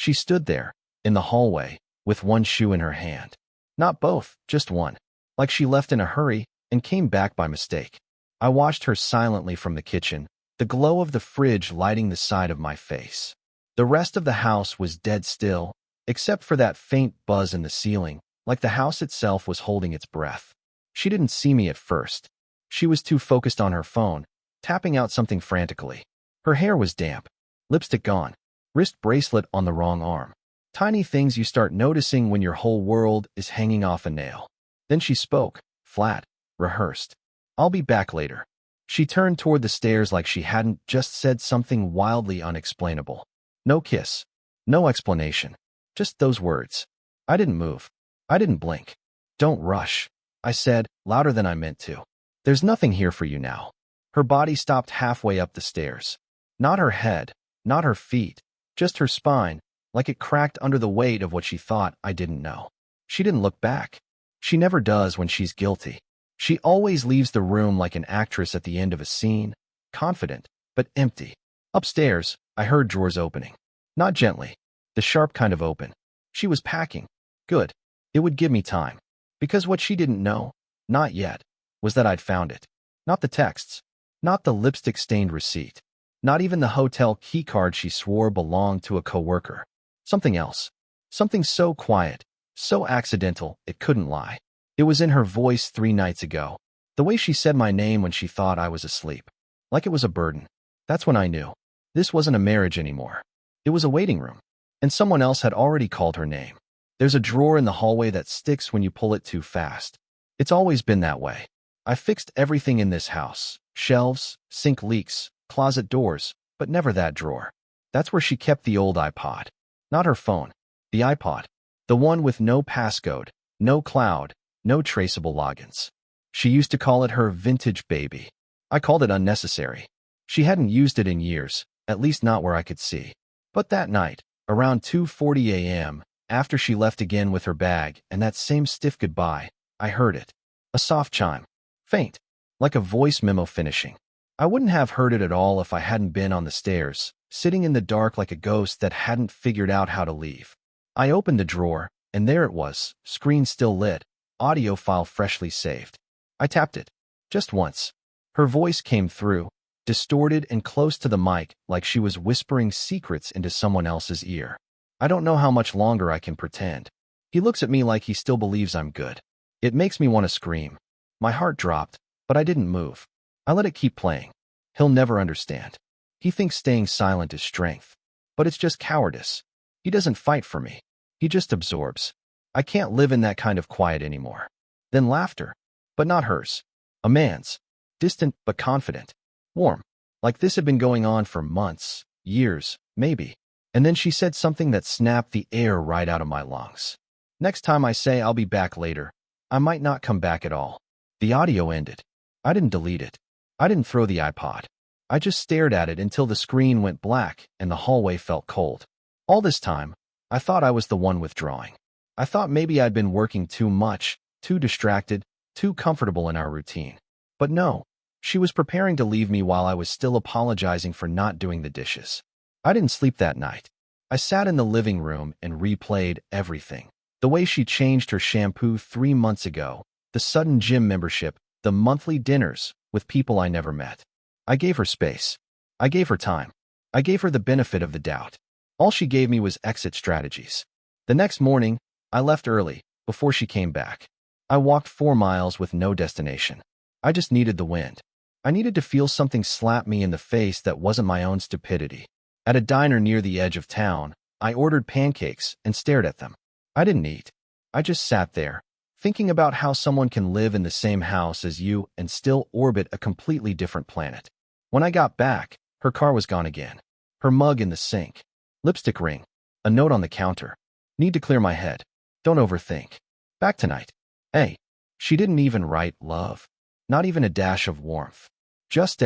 She stood there, in the hallway, with one shoe in her hand. Not both, just one. Like she left in a hurry and came back by mistake. I watched her silently from the kitchen, the glow of the fridge lighting the side of my face. The rest of the house was dead still, except for that faint buzz in the ceiling, like the house itself was holding its breath. She didn't see me at first. She was too focused on her phone, tapping out something frantically. Her hair was damp, lipstick gone, wrist bracelet on the wrong arm. Tiny things you start noticing when your whole world is hanging off a nail. Then she spoke, flat, rehearsed. "I'll be back later." She turned toward the stairs like she hadn't just said something wildly unexplainable. No kiss. No explanation. Just those words. I didn't move. I didn't blink. "Don't rush," I said, louder than I meant to. "There's nothing here for you now." Her body stopped halfway up the stairs. Not her head, not her feet, just her spine, like it cracked under the weight of what she thought I didn't know. She didn't look back. She never does when she's guilty. She always leaves the room like an actress at the end of a scene, confident, but empty. Upstairs, I heard drawers opening. Not gently, the sharp kind of open. She was packing. Good. It would give me time. Because what she didn't know, not yet, was that I'd found it. Not the texts. Not the lipstick-stained receipt. Not even the hotel keycard she swore belonged to a coworker. Something else. Something so quiet, so accidental, it couldn't lie. It was in her voice 3 nights ago. The way she said my name when she thought I was asleep. Like it was a burden. That's when I knew. This wasn't a marriage anymore. It was a waiting room. And someone else had already called her name. There's a drawer in the hallway that sticks when you pull it too fast. It's always been that way. I fixed everything in this house. Shelves, sink leaks, closet doors, but never that drawer. That's where she kept the old iPod. Not her phone. The iPod. The one with no passcode, no cloud, no traceable logins. She used to call it her vintage baby. I called it unnecessary. She hadn't used it in years, at least not where I could see. But that night, around 2:40 a.m., after she left again with her bag and that same stiff goodbye, I heard it. A soft chime. Faint. Like a voice memo finishing. I wouldn't have heard it at all if I hadn't been on the stairs, sitting in the dark like a ghost that hadn't figured out how to leave. I opened the drawer, and there it was, screen still lit, audio file freshly saved. I tapped it. Just once. Her voice came through, distorted and close to the mic like she was whispering secrets into someone else's ear. I don't know how much longer I can pretend. He looks at me like he still believes I'm good. It makes me want to scream. My heart dropped, but I didn't move. I let it keep playing. He'll never understand. He thinks staying silent is strength. But it's just cowardice. He doesn't fight for me. He just absorbs. I can't live in that kind of quiet anymore. Then laughter. But not hers. A man's. Distant but confident. Warm. Like this had been going on for months, years, maybe. And then she said something that snapped the air right out of my lungs. Next time I say I'll be back later, I might not come back at all. The audio ended. I didn't delete it. I didn't throw the iPod. I just stared at it until the screen went black and the hallway felt cold. All this time, I thought I was the one withdrawing. I thought maybe I'd been working too much, too distracted, too comfortable in our routine. But no, she was preparing to leave me while I was still apologizing for not doing the dishes. I didn't sleep that night. I sat in the living room and replayed everything. The way she changed her shampoo 3 months ago, the sudden gym membership, the monthly dinners with people I never met. I gave her space. I gave her time. I gave her the benefit of the doubt. All she gave me was exit strategies. The next morning, I left early, before she came back. I walked 4 miles with no destination. I just needed the wind. I needed to feel something slap me in the face that wasn't my own stupidity. At a diner near the edge of town, I ordered pancakes and stared at them. I didn't eat. I just sat there, thinking about how someone can live in the same house as you and still orbit a completely different planet. When I got back, her car was gone again. Her mug in the sink. Lipstick ring. A note on the counter. Need to clear my head. Don't overthink. Back tonight. Hey. She didn't even write love. Not even a dash of warmth. Just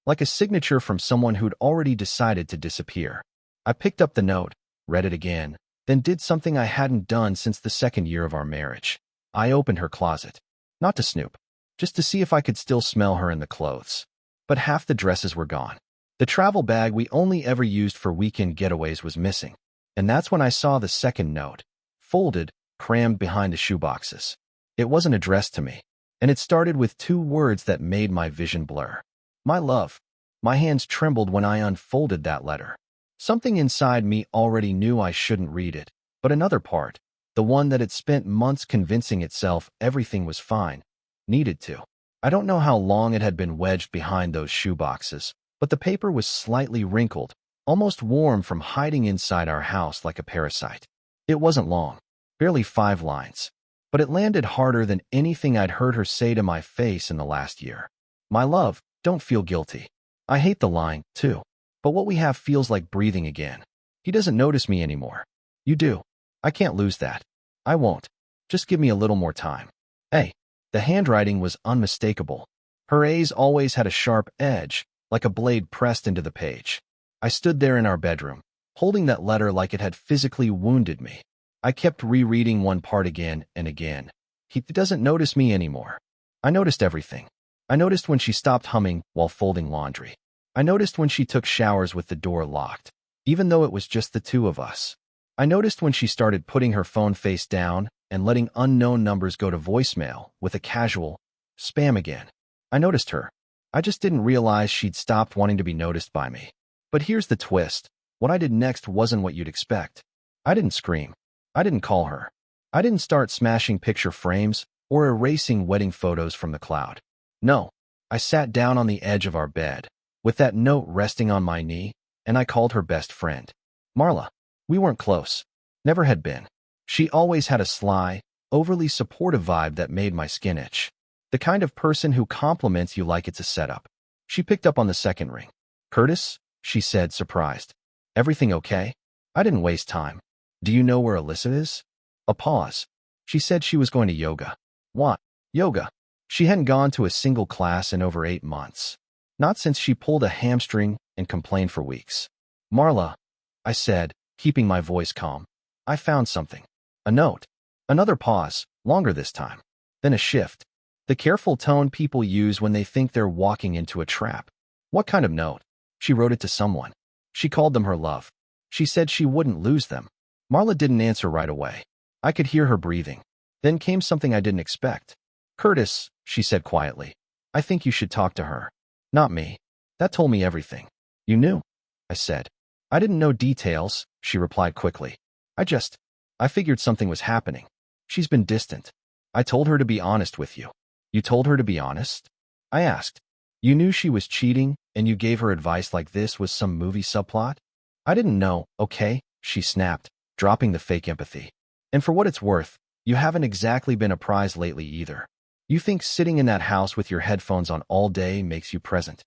like a signature from someone who'd already decided to disappear. I picked up the note, read it again, then did something I hadn't done since the 2nd year of our marriage. I opened her closet. Not to snoop. Just to see if I could still smell her in the clothes. But half the dresses were gone. The travel bag we only ever used for weekend getaways was missing. And that's when I saw the second note, folded, crammed behind the shoeboxes. It wasn't addressed to me, and it started with two words that made my vision blur. My love. My hands trembled when I unfolded that letter. Something inside me already knew I shouldn't read it, but another part, the one that had spent months convincing itself everything was fine, needed to. I don't know how long it had been wedged behind those shoeboxes, but the paper was slightly wrinkled, almost warm from hiding inside our house like a parasite. It wasn't long, barely 5 lines, but it landed harder than anything I'd heard her say to my face in the last year. My love, don't feel guilty. I hate the line, too. But what we have feels like breathing again. He doesn't notice me anymore. You do. I can't lose that. I won't. Just give me a little more time. Hey. The handwriting was unmistakable. Her A's always had a sharp edge, like a blade pressed into the page. I stood there in our bedroom, holding that letter like it had physically wounded me. I kept rereading one part again and again. He doesn't notice me anymore. I noticed everything. I noticed when she stopped humming while folding laundry. I noticed when she took showers with the door locked, even though it was just the two of us. I noticed when she started putting her phone face down and letting unknown numbers go to voicemail with a casual spam again. I noticed her. I just didn't realize she'd stopped wanting to be noticed by me. But here's the twist. What I did next wasn't what you'd expect. I didn't scream. I didn't call her. I didn't start smashing picture frames or erasing wedding photos from the cloud. No, I sat down on the edge of our bed, with that note resting on my knee, and I called her best friend. Marla. We weren't close. Never had been. She always had a sly, overly supportive vibe that made my skin itch. The kind of person who compliments you like it's a setup. She picked up on the second ring. Curtis? She said, surprised. Everything okay? I didn't waste time. Do you know where Alyssa is? A pause. She said she was going to yoga. What? Yoga? She hadn't gone to a single class in over 8 months. Not since she pulled a hamstring and complained for weeks. Marla, I said, keeping my voice calm. I found something. A note. Another pause, longer this time. Then a shift. The careful tone people use when they think they're walking into a trap. What kind of note? She wrote it to someone. She called them her love. She said she wouldn't lose them. Marla didn't answer right away. I could hear her breathing. Then came something I didn't expect. Curtis, she said quietly. I think you should talk to her. Not me. That told me everything. You knew? I said. I didn't know details, she replied quickly. I figured something was happening. She's been distant. I told her to be honest with you. You told her to be honest? I asked. You knew she was cheating, and you gave her advice like this was some movie subplot? I didn't know, okay, she snapped, dropping the fake empathy. And for what it's worth, you haven't exactly been a prize lately either. You think sitting in that house with your headphones on all day makes you present.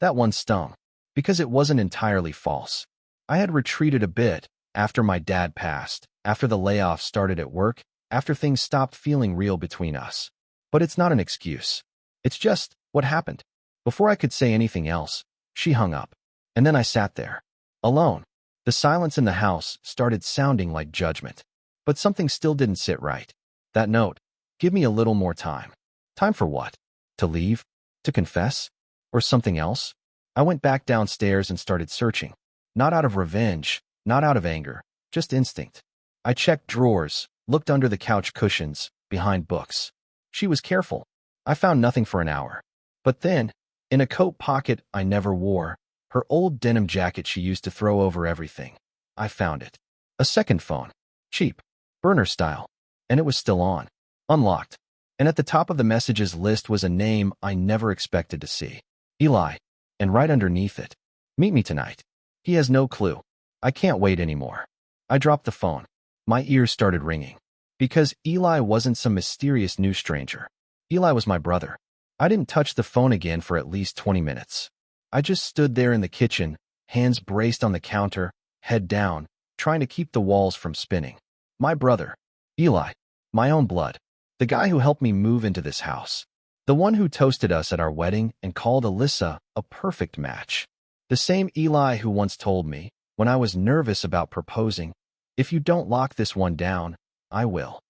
That one stung, because it wasn't entirely false. I had retreated a bit after my dad passed, after the layoffs started at work, after things stopped feeling real between us. But it's not an excuse. It's just what happened. Before I could say anything else, she hung up. And then I sat there, alone. The silence in the house started sounding like judgment. But something still didn't sit right. That note. Give me a little more time. Time for what? To leave? To confess? Or something else? I went back downstairs and started searching. Not out of revenge, not out of anger, just instinct. I checked drawers, looked under the couch cushions, behind books. She was careful. I found nothing for an hour. But then, in a coat pocket I never wore, her old denim jacket she used to throw over everything, I found it. A second phone. Cheap. Burner style. And it was still on. Unlocked. And at the top of the messages list was a name I never expected to see. Eli. And right underneath it. Meet me tonight. He has no clue. I can't wait anymore. I dropped the phone. My ears started ringing. Because Eli wasn't some mysterious new stranger. Eli was my brother. I didn't touch the phone again for at least 20 minutes. I just stood there in the kitchen, hands braced on the counter, head down, trying to keep the walls from spinning. My brother. Eli. My own blood. The guy who helped me move into this house. The one who toasted us at our wedding and called Alyssa a perfect match. The same Eli who once told me, when I was nervous about proposing, if you don't lock this one down, I will.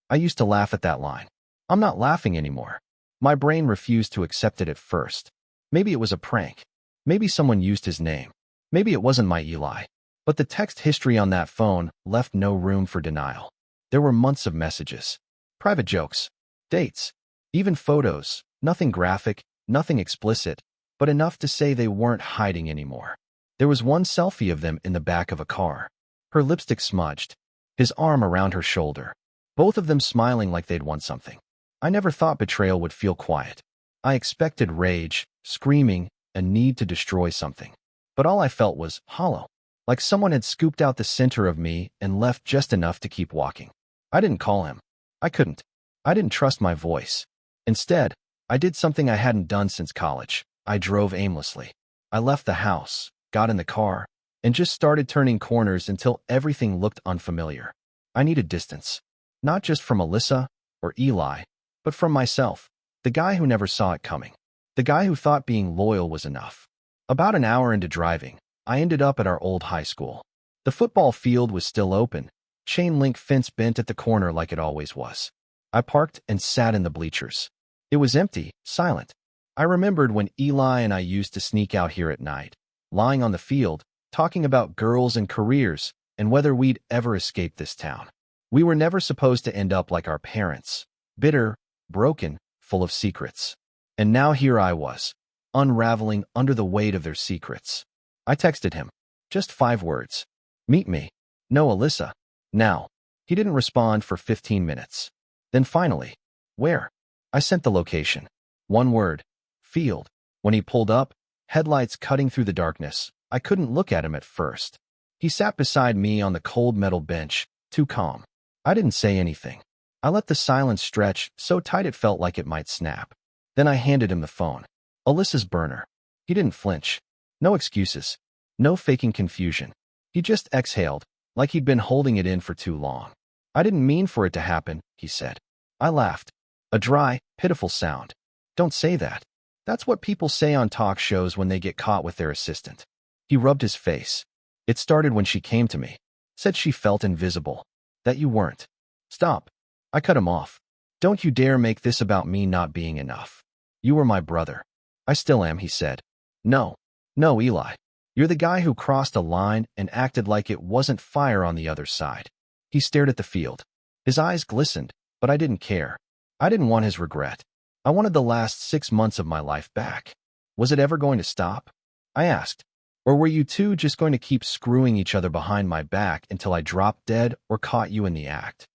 I used to laugh at that line. I'm not laughing anymore. My brain refused to accept it at first. Maybe it was a prank. Maybe someone used his name. Maybe it wasn't my Eli. But the text history on that phone left no room for denial. There were months of messages, private jokes, dates, even photos, nothing graphic, nothing explicit, but enough to say they weren't hiding anymore. There was one selfie of them in the back of a car, her lipstick smudged, his arm around her shoulder, both of them smiling like they'd won something. I never thought betrayal would feel quiet. I expected rage, screaming, a need to destroy something. But all I felt was hollow, like someone had scooped out the center of me and left just enough to keep walking. I didn't call him. I couldn't. I didn't trust my voice. Instead, I did something I hadn't done since college. I drove aimlessly. I left the house, got in the car, and just started turning corners until everything looked unfamiliar. I needed distance. Not just from Alyssa or Eli, but from myself, the guy who never saw it coming. The guy who thought being loyal was enough. About an hour into driving, I ended up at our old high school. The football field was still open, chain link fence bent at the corner like it always was. I parked and sat in the bleachers. It was empty, silent. I remembered when Eli and I used to sneak out here at night, lying on the field, talking about girls and careers, and whether we'd ever escape this town. We were never supposed to end up like our parents, bitter, broken, full of secrets. And now here I was, unraveling under the weight of their secrets. I texted him. Just 5 words. Meet me. No, Alyssa. Now. He didn't respond for 15 minutes. Then finally, where? I sent the location. 1 word. Field. When he pulled up, headlights cutting through the darkness, I couldn't look at him at first. He sat beside me on the cold metal bench, too calm. I didn't say anything. I let the silence stretch so tight it felt like it might snap. Then I handed him the phone. Alyssa's burner. He didn't flinch. No excuses. No faking confusion. He just exhaled, like he'd been holding it in for too long. I didn't mean for it to happen, he said. I laughed. A dry, pitiful sound. Don't say that. That's what people say on talk shows when they get caught with their assistant. He rubbed his face. It started when she came to me. Said she felt invisible. That you weren't. Stop. I cut him off. Don't you dare make this about me not being enough. You were my brother. I still am, he said. No. No, Eli. You're the guy who crossed a line and acted like it wasn't fire on the other side. He stared at the field. His eyes glistened, but I didn't care. I didn't want his regret. I wanted the last 6 months of my life back. Was it ever going to stop? I asked. Or were you two just going to keep screwing each other behind my back until I dropped dead or caught you in the act?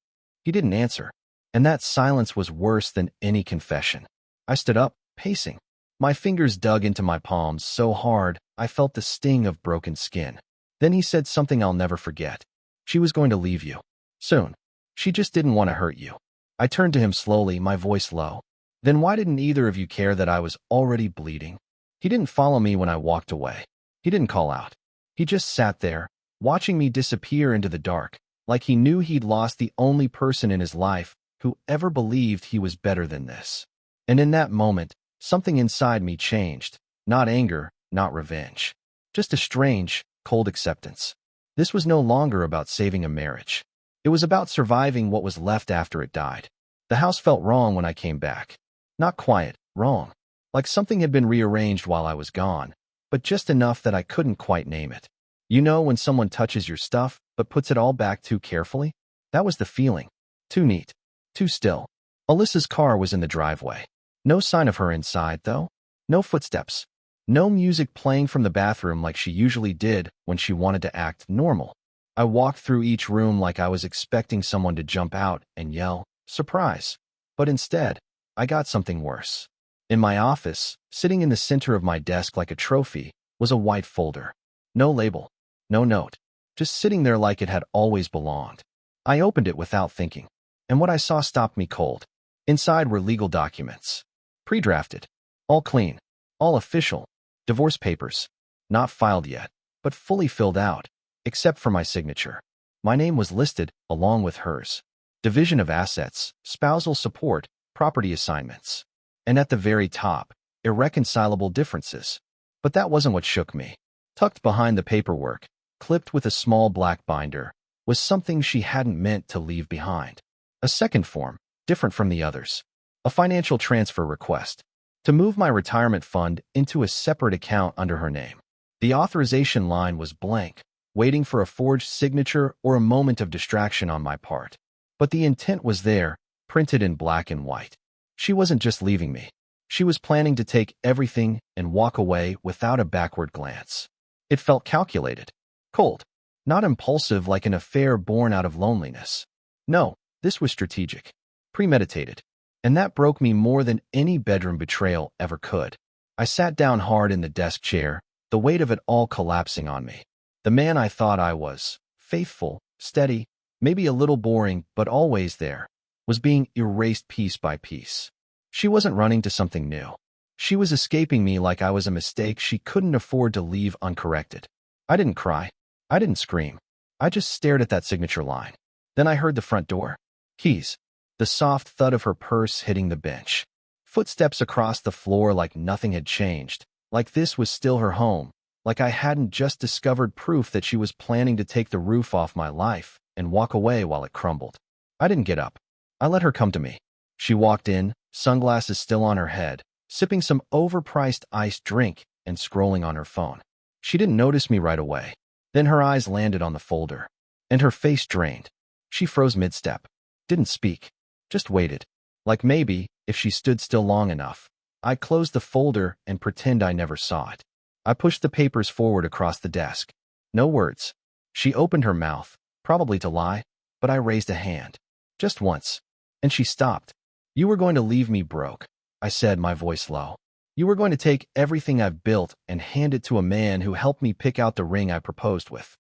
He didn't answer, and that silence was worse than any confession. I stood up, pacing. My fingers dug into my palms so hard I felt the sting of broken skin. Then he said something I'll never forget. She was going to leave you. Soon. She just didn't want to hurt you. I turned to him slowly, my voice low. Then why didn't either of you care that I was already bleeding? He didn't follow me when I walked away. He didn't call out. He just sat there, watching me disappear into the dark, like he knew he'd lost the only person in his life who ever believed he was better than this. And in that moment, something inside me changed. Not anger, not revenge. Just a strange, cold acceptance. This was no longer about saving a marriage. It was about surviving what was left after it died. The house felt wrong when I came back. Not quiet, wrong. Like something had been rearranged while I was gone, but just enough that I couldn't quite name it. You know when someone touches your stuff, but puts it all back too carefully? That was the feeling. Too neat. Too still. Alyssa's car was in the driveway. No sign of her inside, though. No footsteps. No music playing from the bathroom like she usually did when she wanted to act normal. I walked through each room like I was expecting someone to jump out and yell, "Surprise!" But instead, I got something worse. In my office, sitting in the center of my desk like a trophy, was a white folder. No label. No note. Just sitting there like it had always belonged. I opened it without thinking, and what I saw stopped me cold. Inside were legal documents. Pre-drafted. All clean. All official. Divorce papers. Not filed yet, but fully filled out, except for my signature. My name was listed, along with hers. Division of assets, spousal support, property assignments. And at the very top, irreconcilable differences. But that wasn't what shook me. Tucked behind the paperwork, clipped with a small black binder, was something she hadn't meant to leave behind. A second form, different from the others. A financial transfer request. To move my retirement fund into a separate account under her name. The authorization line was blank, waiting for a forged signature or a moment of distraction on my part. But the intent was there, printed in black and white. She wasn't just leaving me. She was planning to take everything and walk away without a backward glance. It felt calculated, cold, not impulsive like an affair born out of loneliness. No, this was strategic, premeditated. And that broke me more than any bedroom betrayal ever could. I sat down hard in the desk chair, the weight of it all collapsing on me. The man I thought I was, faithful, steady, maybe a little boring, but always there, was being erased piece by piece. She wasn't running to something new. She was escaping me like I was a mistake she couldn't afford to leave uncorrected. I didn't cry. I didn't scream. I just stared at that signature line. Then I heard the front door. Keys. The soft thud of her purse hitting the bench. Footsteps across the floor like nothing had changed, like this was still her home, like I hadn't just discovered proof that she was planning to take the roof off my life and walk away while it crumbled. I didn't get up. I let her come to me. She walked in, sunglasses still on her head, sipping some overpriced iced drink and scrolling on her phone. She didn't notice me right away. Then her eyes landed on the folder, and her face drained. She froze mid-step, didn't speak, just waited. Like maybe, if she stood still long enough, I closed the folder and pretend I never saw it. I pushed the papers forward across the desk. No words. She opened her mouth, probably to lie, but I raised a hand. Just once. And she stopped. You were going to leave me broke, I said, my voice low. You were going to take everything I've built and hand it to a man who helped me pick out the ring I proposed with.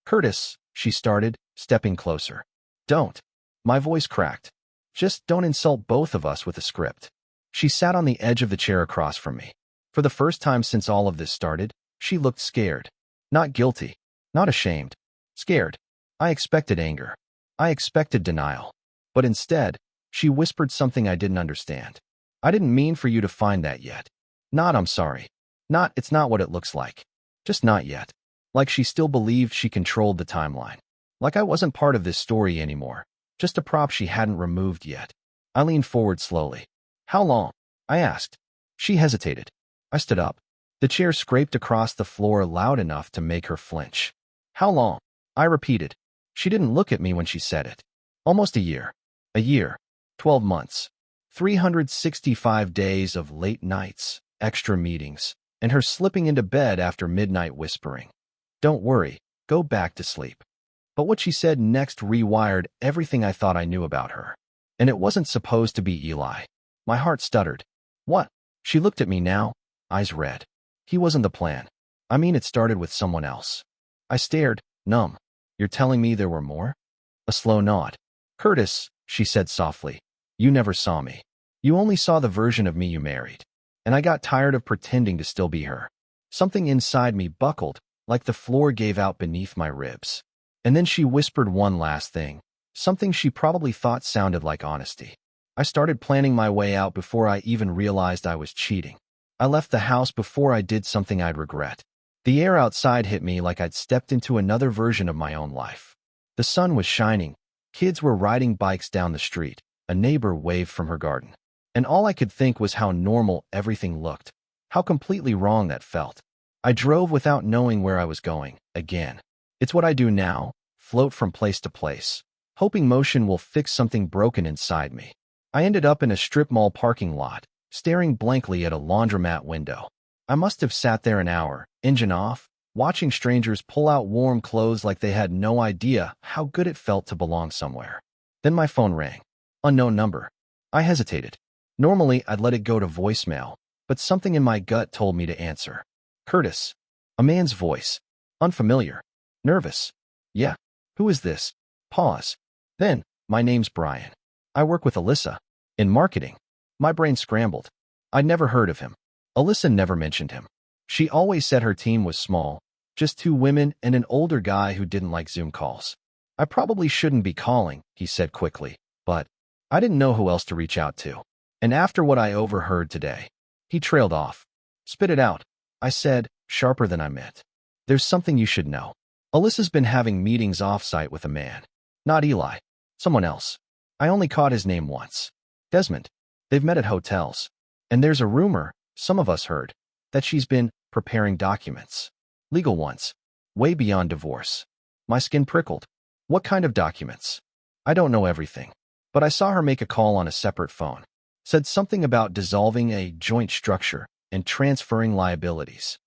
Curtis, she started, stepping closer. Don't. My voice cracked. Just don't insult both of us with a script. She sat on the edge of the chair across from me. For the first time since all of this started, she looked scared. Not guilty. Not ashamed. Scared. I expected anger. I expected denial. But instead, she whispered something I didn't understand. I didn't mean for you to find that yet. Not I'm sorry. Not it's not what it looks like. Just not yet. Like she still believed she controlled the timeline. Like I wasn't part of this story anymore. Just a prop she hadn't removed yet. I leaned forward slowly. How long? I asked. She hesitated. I stood up. The chair scraped across the floor loud enough to make her flinch. How long? I repeated. She didn't look at me when she said it. Almost a year. A year. 12 months. 365 days of late nights, extra meetings, and her slipping into bed after midnight whispering. Don't worry. Go back to sleep. But what she said next rewired everything I thought I knew about her. And it wasn't supposed to be Eli. My heart stuttered. What? She looked at me now, eyes red. He wasn't the plan. I mean, it started with someone else. I stared, numb. You're telling me there were more? A slow nod. Curtis, she said softly, you never saw me. You only saw the version of me you married. And I got tired of pretending to still be her. Something inside me buckled, like the floor gave out beneath my ribs. And then she whispered one last thing, something she probably thought sounded like honesty. I started planning my way out before I even realized I was cheating. I left the house before I did something I'd regret. The air outside hit me like I'd stepped into another version of my own life. The sun was shining. Kids were riding bikes down the street. A neighbor waved from her garden. And all I could think was how normal everything looked. How completely wrong that felt. I drove without knowing where I was going, again. It's what I do now, float from place to place, hoping motion will fix something broken inside me. I ended up in a strip mall parking lot, staring blankly at a laundromat window. I must have sat there an hour, engine off, watching strangers pull out warm clothes like they had no idea how good it felt to belong somewhere. Then my phone rang. Unknown number. I hesitated. Normally, I'd let it go to voicemail, but something in my gut told me to answer. Curtis. A man's voice. Unfamiliar. Nervous. Yeah. Who is this? Pause. Then, my name's Brian. I work with Alyssa. In marketing. My brain scrambled. I'd never heard of him. Alyssa never mentioned him. She always said her team was small, just 2 women and an older guy who didn't like Zoom calls. I probably shouldn't be calling, he said quickly, but I didn't know who else to reach out to. And after what I overheard today, he trailed off. Spit it out, I said, sharper than I meant. There's something you should know. Alyssa's been having meetings off-site with a man. Not Eli. Someone else. I only caught his name once. Desmond. They've met at hotels. And there's a rumor, some of us heard, that she's been preparing documents. Legal ones. way beyond divorce. My skin prickled. What kind of documents? I don't know everything. But I saw her make a call on a separate phone. Said something about dissolving a joint structure and transferring liabilities.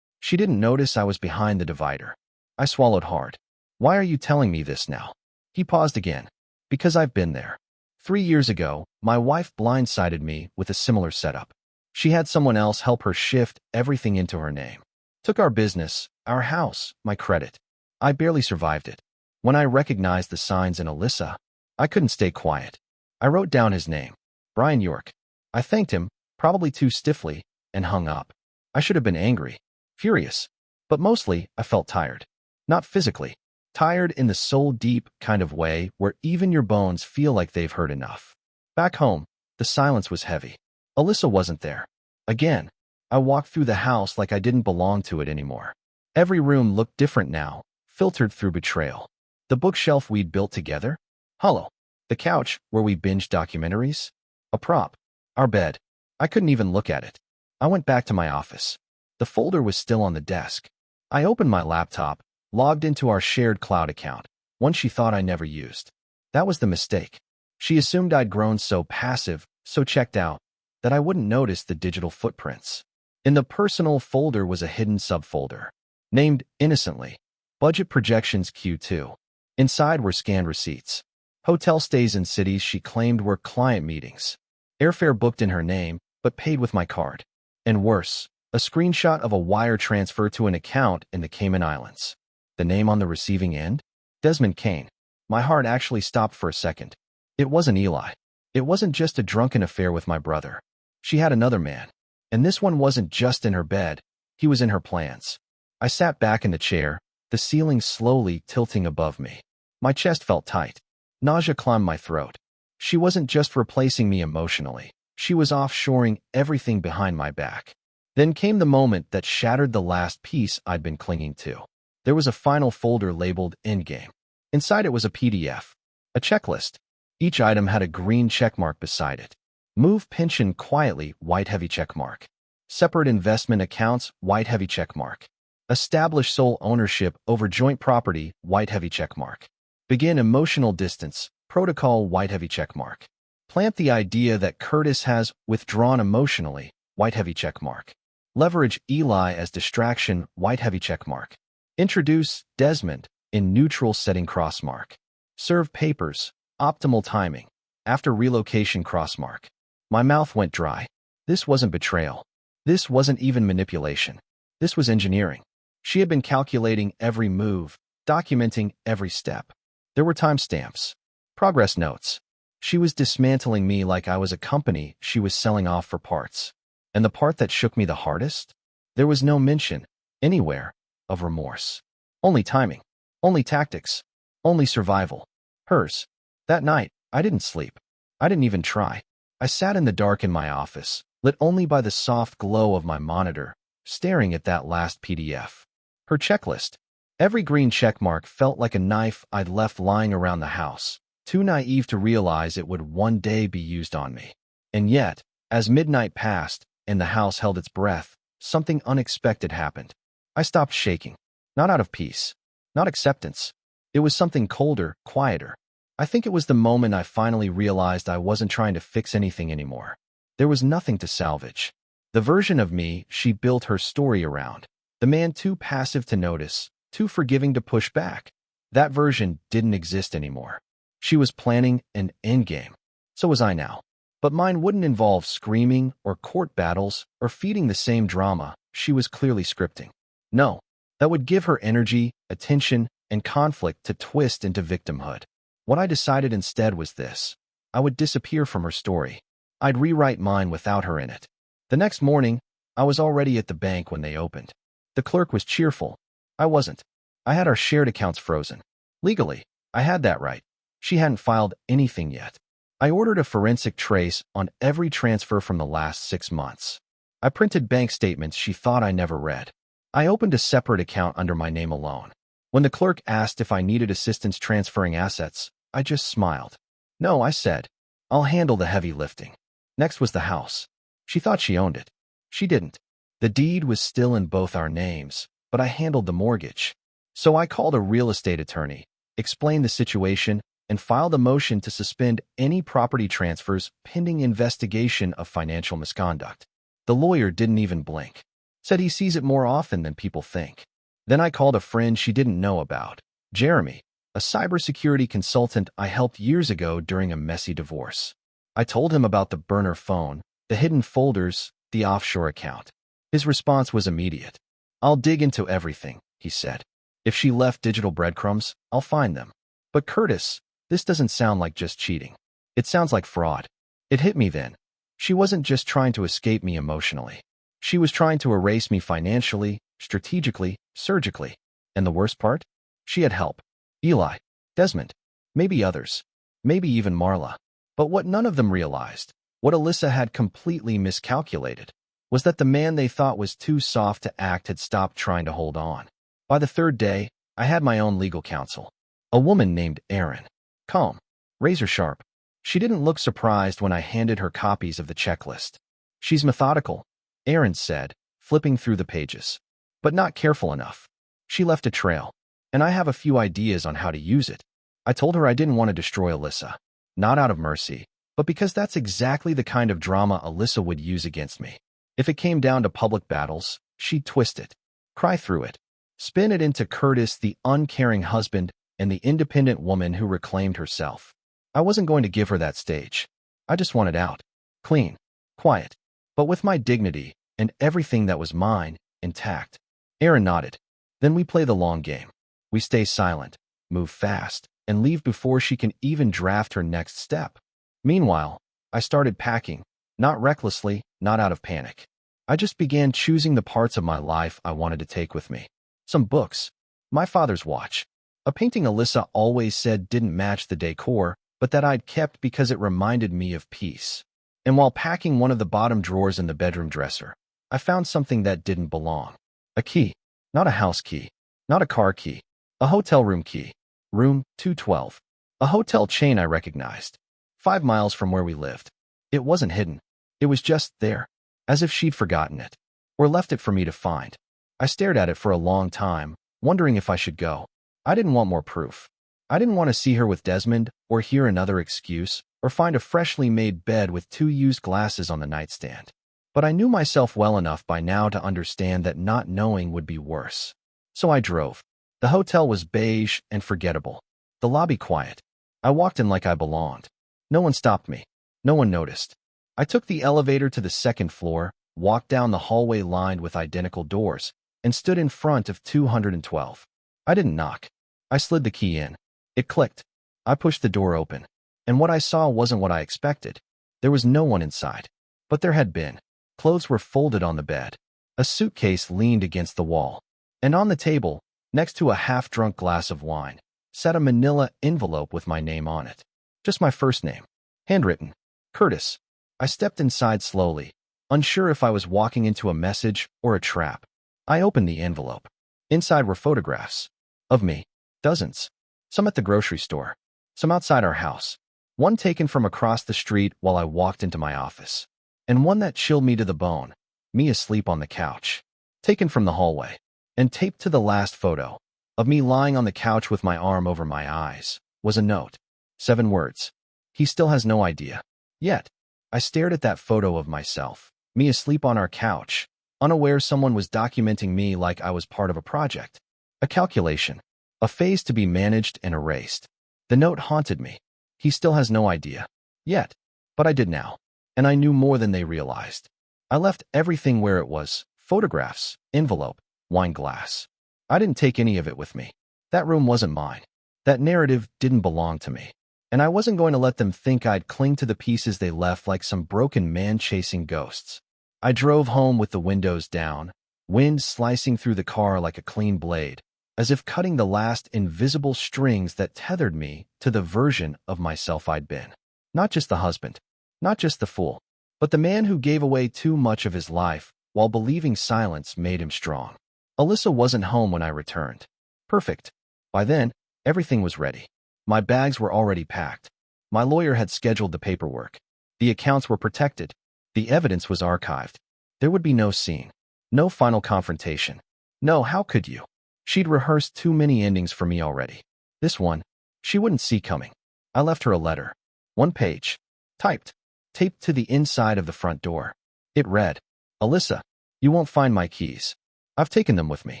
She didn't notice I was behind the divider. I swallowed hard. Why are you telling me this now? He paused again. Because I've been there. 3 years ago, my wife blindsided me with a similar setup. She had someone else help her shift everything into her name. Took our business, our house, my credit. I barely survived it. When I recognized the signs in Alyssa, I couldn't stay quiet. I wrote down his name, Brian York. I thanked him, probably too stiffly, and hung up. I should have been angry, furious, but mostly I felt tired. Not physically, tired in the soul-deep kind of way where even your bones feel like they've heard enough. Back home, the silence was heavy. Alyssa wasn't there. Again, I walked through the house like I didn't belong to it anymore. Every room looked different now, filtered through betrayal. The bookshelf we'd built together? Hollow. The couch where we binged documentaries? A prop. Our bed. I couldn't even look at it. I went back to my office. The folder was still on the desk. I opened my laptop, logged into our shared cloud account, one she thought I never used. That was the mistake. She assumed I'd grown so passive, so checked out, that I wouldn't notice the digital footprints. In the personal folder was a hidden subfolder, named innocently, Budget Projections Q2. Inside were scanned receipts. Hotel stays in cities she claimed were client meetings. Airfare booked in her name, but paid with my card. And worse, a screenshot of a wire transfer to an account in the Cayman Islands. The name on the receiving end? Desmond Kane. My heart actually stopped for a second. It wasn't Eli. It wasn't just a drunken affair with my brother. She had another man. And this one wasn't just in her bed. He was in her plans. I sat back in the chair, the ceiling slowly tilting above me. My chest felt tight. Nausea climbed my throat. She wasn't just replacing me emotionally. She was offshoring everything behind my back. Then came the moment that shattered the last piece I'd been clinging to. There was a final folder labeled Endgame. Inside it was a PDF, a checklist. Each item had a green checkmark beside it. Move pension quietly, white heavy checkmark. Separate investment accounts, white heavy checkmark. Establish sole ownership over joint property, white heavy checkmark. Begin emotional distance, protocol, white heavy checkmark. Plant the idea that Curtis has withdrawn emotionally, white heavy checkmark. Leverage Eli as distraction, white heavy checkmark. Introduce Desmond in neutral setting crossmark. Serve papers, optimal timing. After relocation crossmark. My mouth went dry. This wasn't betrayal. This wasn't even manipulation. This was engineering. She had been calculating every move, documenting every step. There were timestamps, progress notes. She was dismantling me like I was a company she was selling off for parts. And the part that shook me the hardest? There was no mention, anywhere, of remorse. Only timing. Only tactics. Only survival. Hers. That night, I didn't sleep. I didn't even try. I sat in the dark in my office, lit only by the soft glow of my monitor, staring at that last PDF. Her checklist. Every green checkmark felt like a knife I'd left lying around the house, too naive to realize it would one day be used on me. And yet, as midnight passed and the house held its breath, something unexpected happened. I stopped shaking. Not out of peace. Not acceptance. It was something colder, quieter. I think it was the moment I finally realized I wasn't trying to fix anything anymore. There was nothing to salvage. The version of me she built her story around. The man too passive to notice, too forgiving to push back. That version didn't exist anymore. She was planning an endgame. So was I now. But mine wouldn't involve screaming or court battles or feeding the same drama she was clearly scripting. No, that would give her energy, attention, and conflict to twist into victimhood. What I decided instead was this. I would disappear from her story. I'd rewrite mine without her in it. The next morning, I was already at the bank when they opened. The clerk was cheerful. I wasn't. I had our shared accounts frozen. Legally, I had that right. She hadn't filed anything yet. I ordered a forensic trace on every transfer from the last 6 months. I printed bank statements she thought I never read. I opened a separate account under my name alone. When the clerk asked if I needed assistance transferring assets, I just smiled. No, I said. I'll handle the heavy lifting. Next was the house. She thought she owned it. She didn't. The deed was still in both our names, but I handled the mortgage. So I called a real estate attorney, explained the situation, and filed a motion to suspend any property transfers pending investigation of financial misconduct. The lawyer didn't even blink. Said he sees it more often than people think. Then I called a friend she didn't know about, Jeremy, a cybersecurity consultant I helped years ago during a messy divorce. I told him about the burner phone, the hidden folders, the offshore account. His response was immediate. "I'll dig into everything," he said. "If she left digital breadcrumbs, I'll find them." "But Curtis, this doesn't sound like just cheating. It sounds like fraud." It hit me then. She wasn't just trying to escape me emotionally. She was trying to erase me financially, strategically, surgically. And the worst part? She had help. Eli, Desmond, maybe others, maybe even Marla. But what none of them realized, what Alyssa had completely miscalculated, was that the man they thought was too soft to act had stopped trying to hold on. By the third day, I had my own legal counsel. A woman named Erin. Calm, razor sharp. She didn't look surprised when I handed her copies of the checklist. "She's methodical," Erin said, flipping through the pages. "But not careful enough. She left a trail, and I have a few ideas on how to use it." I told her I didn't want to destroy Alyssa, not out of mercy, but because that's exactly the kind of drama Alyssa would use against me. If it came down to public battles, she'd twist it, cry through it, spin it into Curtis, the uncaring husband, and the independent woman who reclaimed herself. I wasn't going to give her that stage. I just wanted out. Clean, quiet, but with my dignity and everything that was mine intact. Erin nodded. "Then we play the long game. We stay silent, move fast, and leave before she can even draft her next step." Meanwhile, I started packing, not recklessly, not out of panic. I just began choosing the parts of my life I wanted to take with me. Some books, my father's watch, a painting Alyssa always said didn't match the decor, but that I'd kept because it reminded me of peace. And while packing one of the bottom drawers in the bedroom dresser, I found something that didn't belong. A key, not a house key, not a car key, a hotel room key. Room 212. A hotel chain I recognized, 5 miles from where we lived. It wasn't hidden. It was just there, as if she'd forgotten it, or left it for me to find. I stared at it for a long time, wondering if I should go. I didn't want more proof. I didn't want to see her with Desmond, or hear another excuse, or find a freshly made bed with 2 used glasses on the nightstand. But I knew myself well enough by now to understand that not knowing would be worse. So I drove. The hotel was beige and forgettable. The lobby quiet. I walked in like I belonged. No one stopped me. No one noticed. I took the elevator to the 2nd floor, walked down the hallway lined with identical doors, and stood in front of 212. I didn't knock. I slid the key in. It clicked. I pushed the door open. And what I saw wasn't what I expected. There was no one inside. But there had been. Clothes were folded on the bed. A suitcase leaned against the wall. And on the table, next to a half-drunk glass of wine, sat a manila envelope with my name on it. Just my first name. Handwritten. Curtis. I stepped inside slowly, unsure if I was walking into a message or a trap. I opened the envelope. Inside were photographs. Of me. Dozens. Some at the grocery store. Some outside our house. One taken from across the street while I walked into my office. And one that chilled me to the bone. Me asleep on the couch. Taken from the hallway. And taped to the last photo, of me lying on the couch with my arm over my eyes, was a note. 7 words. "He still has no idea. Yet." I stared at that photo of myself, me asleep on our couch, unaware someone was documenting me like I was part of a project. A calculation. A phase to be managed and erased. The note haunted me. He still has no idea. Yet. But I did now. And I knew more than they realized. I left everything where it was. Photographs, envelope, wine glass. I didn't take any of it with me. That room wasn't mine. That narrative didn't belong to me. And I wasn't going to let them think I'd cling to the pieces they left like some broken man chasing ghosts. I drove home with the windows down, wind slicing through the car like a clean blade, as if cutting the last invisible strings that tethered me to the version of myself I'd been. Not just the husband, not just the fool, but the man who gave away too much of his life while believing silence made him strong. Alyssa wasn't home when I returned. Perfect. By then, everything was ready. My bags were already packed. My lawyer had scheduled the paperwork. The accounts were protected. The evidence was archived. There would be no scene. No final confrontation. No, how could you? She'd rehearsed too many endings for me already. This one, she wouldn't see coming. I left her a letter. 1 page. Typed. Taped to the inside of the front door. It read, "Alyssa, you won't find my keys. I've taken them with me.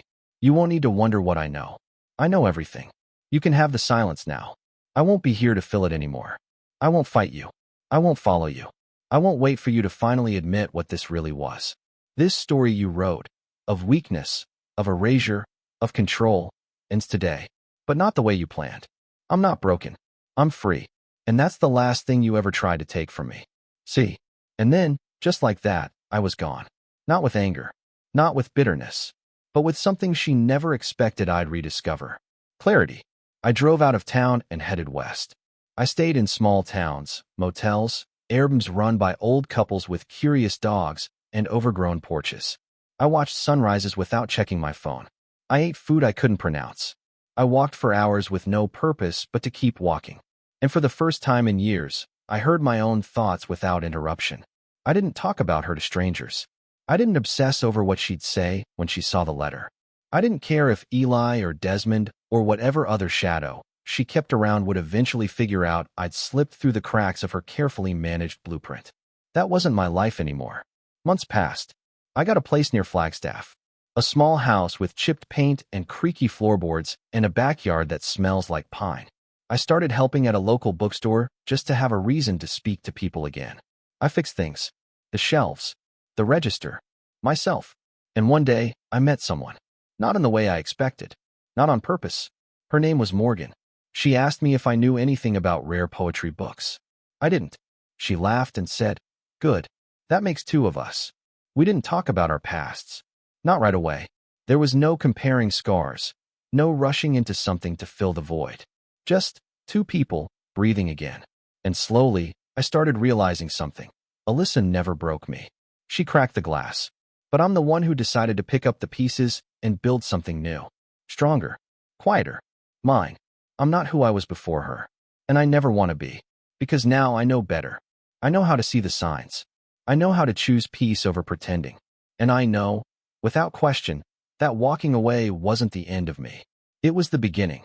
You won't need to wonder what I know. I know everything. You can have the silence now. I won't be here to fill it anymore. I won't fight you. I won't follow you. I won't wait for you to finally admit what this really was. This story you wrote, of weakness, of erasure, of control, ends today. But not the way you planned. I'm not broken. I'm free. And that's the last thing you ever tried to take from me. See?" And then, just like that, I was gone. Not with anger. Not with bitterness. But with something she never expected I'd rediscover. Clarity. I drove out of town and headed west. I stayed in small towns, motels, Airbnbs run by old couples with curious dogs, and overgrown porches. I watched sunrises without checking my phone. I ate food I couldn't pronounce. I walked for hours with no purpose but to keep walking. And for the first time in years, I heard my own thoughts without interruption. I didn't talk about her to strangers. I didn't obsess over what she'd say when she saw the letter. I didn't care if Eli or Desmond or whatever other shadow she kept around would eventually figure out I'd slipped through the cracks of her carefully managed blueprint. That wasn't my life anymore. Months passed. I got a place near Flagstaff. A small house with chipped paint and creaky floorboards and a backyard that smells like pine. I started helping at a local bookstore just to have a reason to speak to people again. I fixed things. The shelves. The register. Myself. And one day, I met someone. Not in the way I expected. Not on purpose. Her name was Morgan. She asked me if I knew anything about rare poetry books. I didn't. She laughed and said, "Good. That makes two of us." We didn't talk about our pasts. Not right away. There was no comparing scars. No rushing into something to fill the void. Just two people breathing again. And slowly, I started realizing something. Alyssa never broke me. She cracked the glass. But I'm the one who decided to pick up the pieces and build something new. Stronger. Quieter. Mine. I'm not who I was before her. And I never want to be. Because now I know better. I know how to see the signs. I know how to choose peace over pretending. And I know, without question, that walking away wasn't the end of me. It was the beginning.